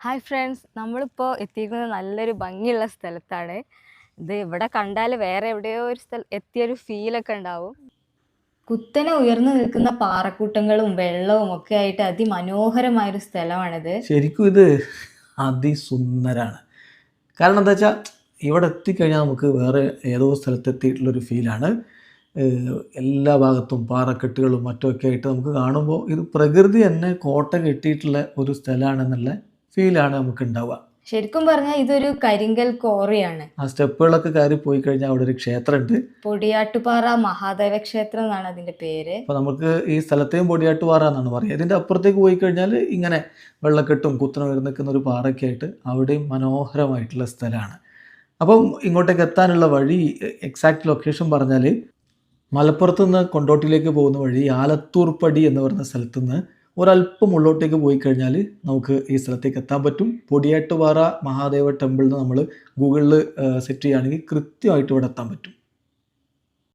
Hi friends, നമ്മളിപ്പോൾ എത്തിയിരിക്കുന്നത് നല്ലൊരു ഭംഗിയുള്ള സ്ഥലത്താണ്. ഇത് ഇവിടെ കണ്ടാൽ വേറെ എവിടെയോ ഒരു എത്തിയൊരു ഫീലൊക്കെ ഉണ്ടാവും. കുത്തനെ ഉയർന്നു നിൽക്കുന്ന പാറക്കൂട്ടങ്ങളും വെള്ളവും ഒക്കെ ആയിട്ട് അതിമനോഹരമായൊരു സ്ഥലമാണിത്. ശരിക്കും ഇത് അതിസുന്ദരാണ്. കാരണം എന്താ വെച്ചാൽ ഇവിടെ എത്തിക്കഴിഞ്ഞാൽ നമുക്ക് വേറെ ഏതോ സ്ഥലത്തെത്തിയിട്ടുള്ളൊരു ഫീലാണ്. എല്ലാ ഭാഗത്തും പാറക്കെട്ടുകളും മറ്റുമൊക്കെ ആയിട്ട് നമുക്ക് കാണുമ്പോൾ ഇത് പ്രകൃതി തന്നെ കോട്ട കെട്ടിയിട്ടുള്ള ഒരു സ്ഥലമാണെന്നുള്ള ഫീലാണ് നമുക്ക് ഉണ്ടാവുക. ശരിക്കും പറഞ്ഞാൽ ഇതൊരു കരിങ്കൽ കോറിയാണ്. ആ സ്റ്റെപ്പുകളൊക്കെ കയറി പോയി കഴിഞ്ഞാൽ അവിടെ ഒരു ക്ഷേത്രമുണ്ട്. പൊടിയാട്ടുപാറ മഹാദേവ ക്ഷേത്രം എന്നാണ് അതിന്റെ പേര്. അപ്പോൾ നമുക്ക് ഈ സ്ഥലത്തെയും പൊടിയാട്ടുപാറ എന്നാണ് പറയുക. ഇതിൻ്റെ അപ്പുറത്തേക്ക് പോയി കഴിഞ്ഞാൽ ഇങ്ങനെ വെള്ളക്കെട്ടും കുത്തനെ ഉയർന്നു നിൽക്കുന്ന ഒരു പാറയൊക്കെ ആയിട്ട് അവിടെയും മനോഹരമായിട്ടുള്ള സ്ഥലമാണ്. അപ്പം ഇങ്ങോട്ടേക്ക് എത്താനുള്ള വഴി എക്സാക്ട് ലൊക്കേഷൻ പറഞ്ഞാൽ മലപ്പുറത്ത് നിന്ന് കൊണ്ടോട്ടിയിലേക്ക് പോകുന്ന വഴി ആലത്തൂർപ്പടി എന്ന് പറയുന്ന സ്ഥലത്തു നിന്ന് ഒരല്പം ഉള്ളോട്ടേക്ക് പോയി കഴിഞ്ഞാൽ നമുക്ക് ഈ സ്ഥലത്തേക്ക് എത്താൻ പറ്റും. പൊടിയാട്ടുപാറ മഹാദേവ ടെമ്പിൾ എന്ന് നമ്മൾ ഗൂഗിളിൽ സെറ്റ് ചെയ്യുകയാണെങ്കിൽ കൃത്യമായിട്ട് ഇവിടെ എത്താൻ പറ്റും.